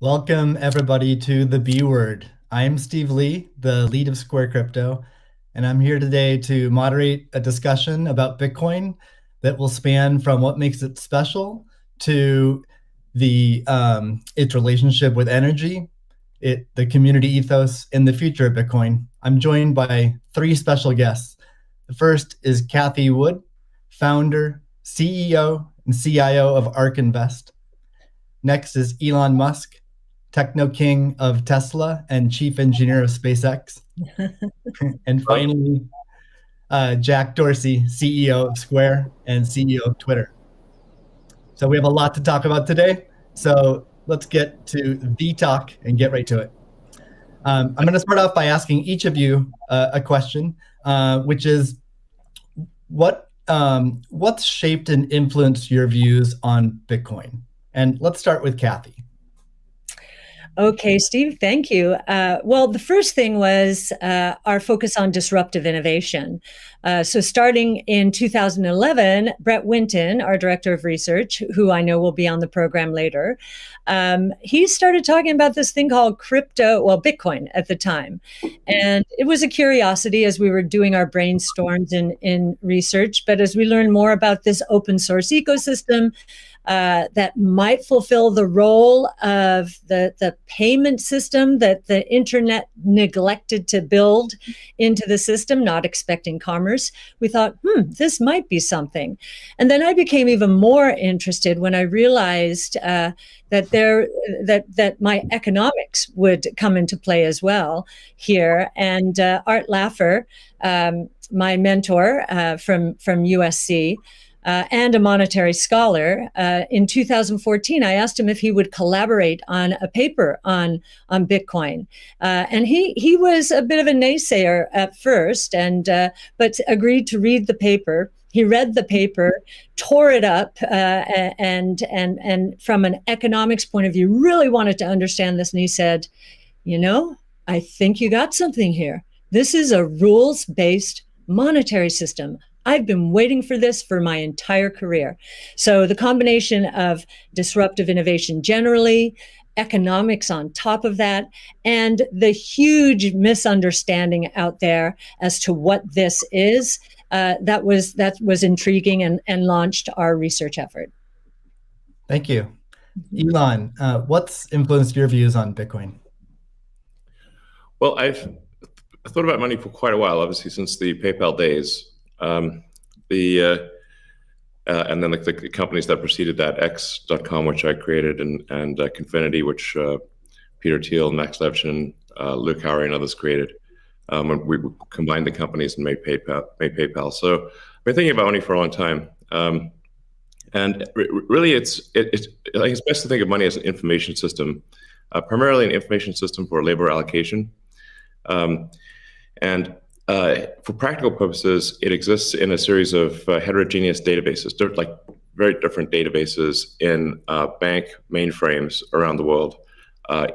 Welcome, everybody, to the B Word. I'm Steve Lee, the lead of Square Crypto, and I'm here today to moderate a discussion about Bitcoin that will span from what makes it special to its relationship with energy, the community ethos, and the future of Bitcoin. I'm joined by three special guests. The first is Kathy Wood, founder, CEO, and CIO of ARK Invest. Next is Elon Musk, techno king of Tesla and chief engineer of SpaceX. And finally, Jack Dorsey, CEO of Square and CEO of Twitter. So we have a lot to talk about today. So let's get to the talk and get right to it. I'm going to start off by asking each of you a question, which is what's shaped and influenced your views on Bitcoin? And let's start with Kathy. Okay, Steve, thank you. Well, the first thing was our focus on disruptive innovation. So starting in 2011, Brett Winton, our director of research, who I know will be on the program later, he started talking about this thing called Bitcoin at the time. And it was a curiosity as we were doing our brainstorms in research. But as we learned more about this open source ecosystem, that might fulfill the role of the payment system that the internet neglected to build into the system, not expecting commerce. We thought, this might be something. And then I became even more interested when I realized that my economics would come into play as well here. And Art Laffer, my mentor from USC, and a monetary scholar. In 2014, I asked him if he would collaborate on a paper on Bitcoin. And he was a bit of a naysayer at first, but agreed to read the paper. He read the paper, tore it up, and from an economics point of view, really wanted to understand this. And he said, I think you got something here. This is a rules-based monetary system. I've been waiting for this for my entire career. So the combination of disruptive innovation generally, economics on top of that, and the huge misunderstanding out there as to what this is, that was intriguing and launched our research effort. Thank you. Elon, what's influenced your views on Bitcoin? Well, I've thought about money for quite a while, obviously since the PayPal days. And then the companies that preceded that, X.com, which I created, and Confinity, which Peter Thiel, Max Levchin, Luke Howry, and others created. When we combined the companies and made PayPal. So I've been thinking about money for a long time. And really, I think it's best to think of money as an information system, primarily an information system for labor allocation. For practical purposes, it exists in a series of heterogeneous databases, very different databases in bank mainframes around the world.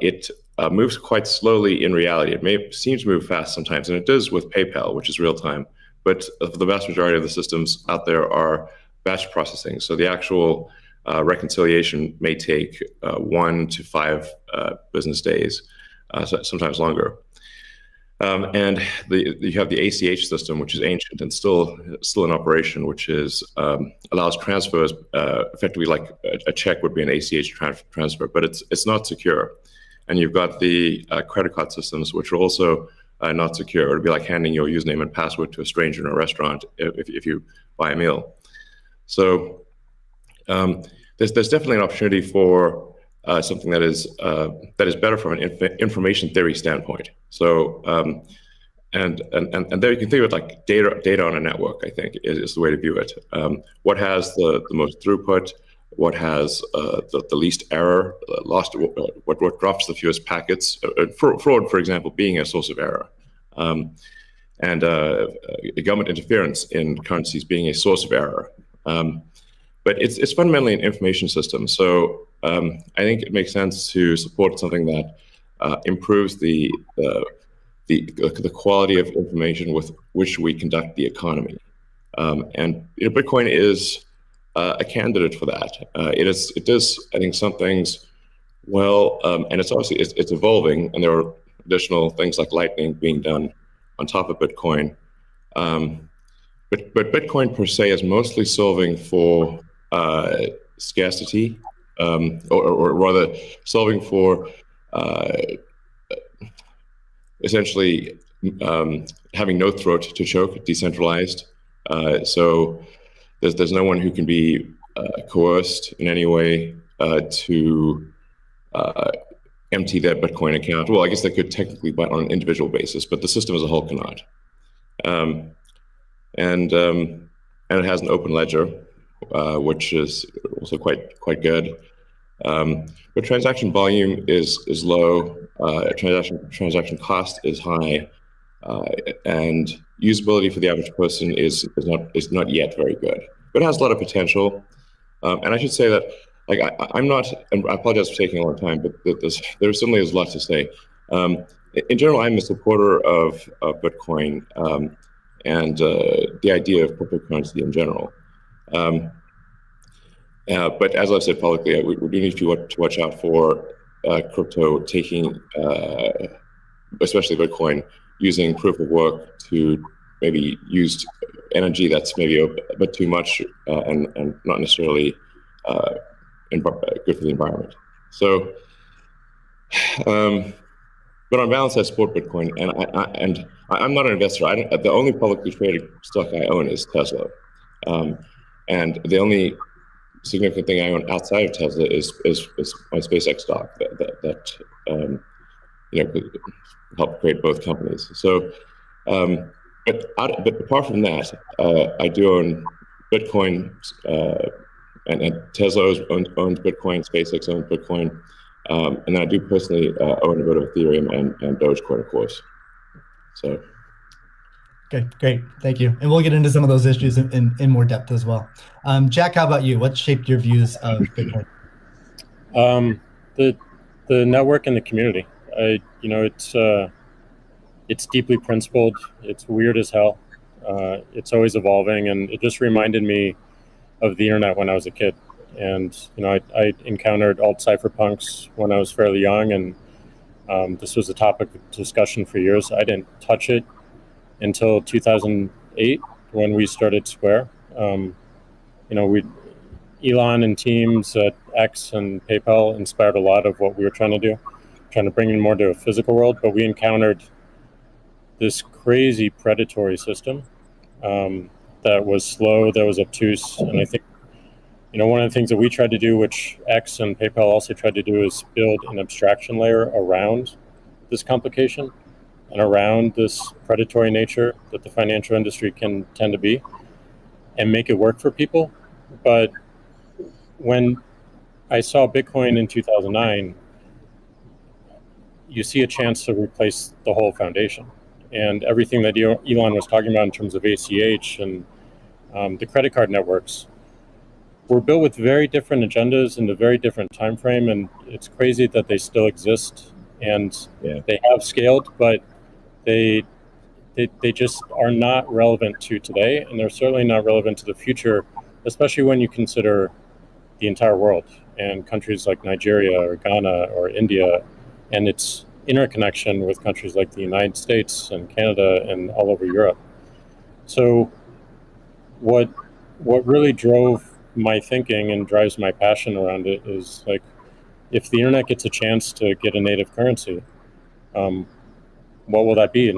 It moves quite slowly in reality. It may seem to move fast sometimes, and it does with PayPal, which is real time. But the vast majority of the systems out there are batch processing. So the actual reconciliation may take 1 to 5 business days, sometimes longer. And you have the ACH system, which is ancient and still in operation, which allows transfers effectively like a check would be an ACH transfer, but it's not secure. And you've got the credit card systems, which are also not secure. It would be like handing your username and password to a stranger in a restaurant if you buy a meal. So there's definitely an opportunity for something that is better from an information theory standpoint. So and there you can think of it like data on a network. I think is the way to view it. What has the most throughput? What has the least error? What drops the fewest packets? Fraud, for example, being a source of error. And government interference in currencies being a source of error. But it's fundamentally an information system. So I think it makes sense to support something that improves the quality of information with which we conduct the economy. And Bitcoin is a candidate for that. It does, I think, some things Well, and it's obviously it's evolving, and there are additional things like Lightning being done on top of Bitcoin. Um, but Bitcoin per se is mostly solving for scarcity, or rather solving for uh, essentially having no throat to choke, decentralized. So there's no one who can be coerced in any way to empty their Bitcoin account. Well, I guess they could technically, but on an individual basis, but the system as a whole cannot. Um, and it has an open ledger, which is also quite good. But transaction volume is low. Transaction cost is high, and usability for the average person is not yet very good. But it has a lot of potential. And I should say that, like, I'm not, and I apologize for taking a long time, but there certainly is a lot to say. In general, I'm a supporter of Bitcoin, and the idea of cryptocurrency in general. But as I've said publicly, we do need to watch out for crypto taking, especially Bitcoin, using proof of work to maybe use energy that's maybe a bit too much, and not necessarily good for the environment. So, but on balance, I support Bitcoin, and I'm not an investor. The only publicly traded stock I own is Tesla, and the only significant thing I own outside of Tesla is my SpaceX stock that could help create both companies. So, but apart from that, I do own Bitcoin, and Tesla owns Bitcoin, SpaceX owns Bitcoin, and I do personally own a bit of Ethereum and Dogecoin, of course. So. Okay, great. Thank you. And we'll get into some of those issues in more depth as well. Jack, how about you? What shaped your views of Bitcoin? The network and the community. It's deeply principled. It's weird as hell. It's always evolving, and it just reminded me of the internet when I was a kid. And I encountered alt cypherpunks when I was fairly young, and this was a topic of discussion for years. I didn't touch it until 2008 when we started Square. Elon and teams at X and PayPal inspired a lot of what we were trying to do, trying to bring in more to a physical world. But we encountered this crazy predatory system that was slow, that was obtuse. And I think, one of the things that we tried to do, which X and PayPal also tried to do, is build an abstraction layer around this complication and around this predatory nature that the financial industry can tend to be, and make it work for people. But when I saw Bitcoin in 2009, you see a chance to replace the whole foundation. And everything that Elon was talking about in terms of ACH and the credit card networks were built with very different agendas in a very different time frame. And it's crazy that they still exist, and they have scaled, but they just are not relevant to today, and they're certainly not relevant to the future, especially when you consider the entire world and countries like Nigeria or Ghana or India, and its interconnection with countries like the United States and Canada and all over Europe. So what really drove my thinking and drives my passion around it is, like, if the internet gets a chance to get a native currency, what will that be?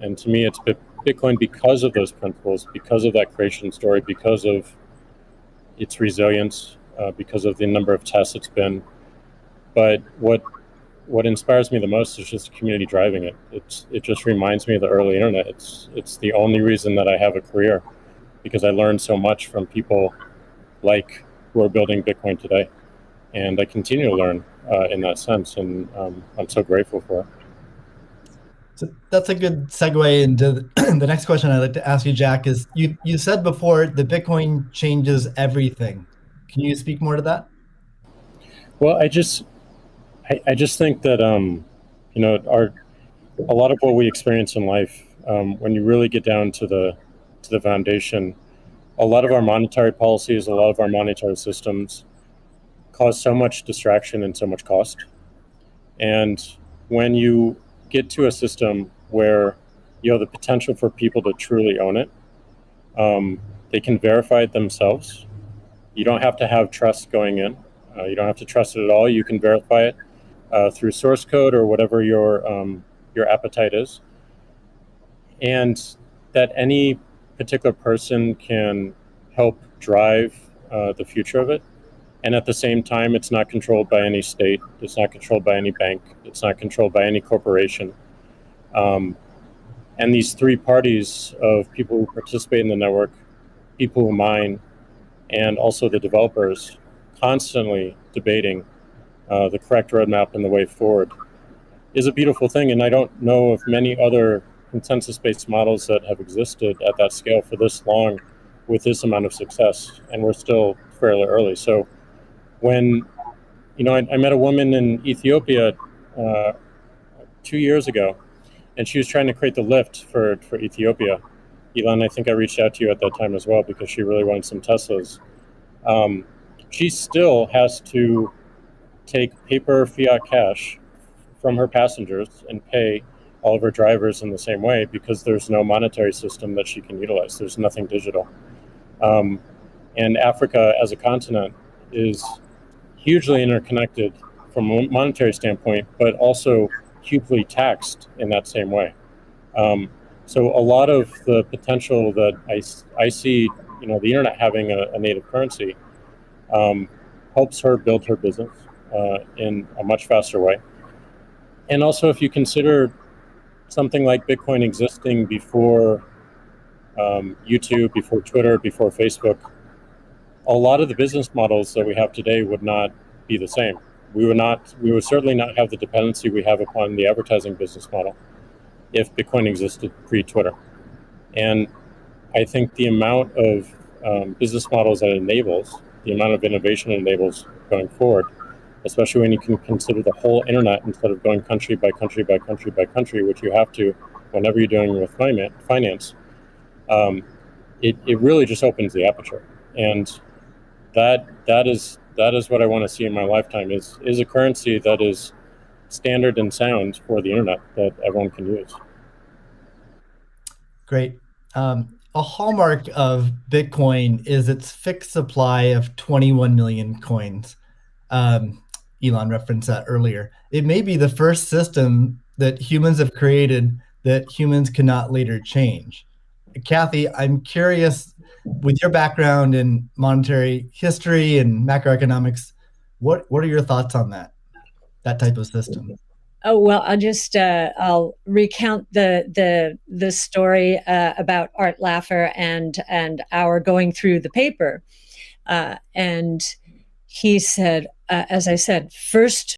And to me, it's Bitcoin, because of those principles, because of that creation story, because of its resilience, because of the number of tests it's been. But what inspires me the most is just the community driving it. It just reminds me of the early internet. It's the only reason that I have a career, because I learned so much from people like who are building Bitcoin today, and I continue to learn in that sense, and I'm so grateful for it. So that's a good segue into the next question I'd like to ask you, Jack. Is you said before that Bitcoin changes everything. Can you speak more to that? Well, I just think that a lot of what we experience in life, when you really get down to the foundation, a lot of our monetary policies, a lot of our monetary systems cause so much distraction and so much cost. And when you get to a system where you have the potential for people to truly own it, they can verify it themselves. You don't have to have trust going in. You don't have to trust it at all. You can verify it through source code or whatever your appetite is, and that any particular person can help drive the future of it. And at the same time, it's not controlled by any state. It's not controlled by any bank. It's not controlled by any corporation. And these three parties of people who participate in the network, people who mine, and also the developers, constantly debating the correct roadmap and the way forward, is a beautiful thing. And I don't know of many other consensus-based models that have existed at that scale for this long with this amount of success. And we're still fairly early. So when, I met a woman in Ethiopia 2 years ago, and she was trying to create the lift for Ethiopia. Elon, I think I reached out to you at that time as well because she really wanted some Teslas. She still has to take paper fiat cash from her passengers and pay all of her drivers in the same way because there's no monetary system that she can utilize. There's nothing digital. And Africa as a continent is hugely interconnected from a monetary standpoint, but also hugely taxed in that same way. So a lot of the potential that I see, the internet having a native currency helps her build her business in a much faster way. And also, if you consider something like Bitcoin existing before YouTube, before Twitter, before Facebook, a lot of the business models that we have today would not be the same. We would certainly not have the dependency we have upon the advertising business model if Bitcoin existed pre-Twitter. And I think the amount of business models that it enables, the amount of innovation it enables going forward, especially when you can consider the whole internet instead of going country by country by country by country, which you have to whenever you're doing with finance, it really just opens the aperture. And that is what I want to see in my lifetime is a currency that is standard and sound for the internet that everyone can use. Great. A hallmark of Bitcoin is its fixed supply of 21 million coins. Elon referenced that earlier. It may be the first system that humans have created that humans cannot later change. Kathy, I'm curious, with your background in monetary history and macroeconomics, what are your thoughts on that type of system? Oh, well, I'll recount the story about Art Laffer and our going through the paper, and he said, as I said, first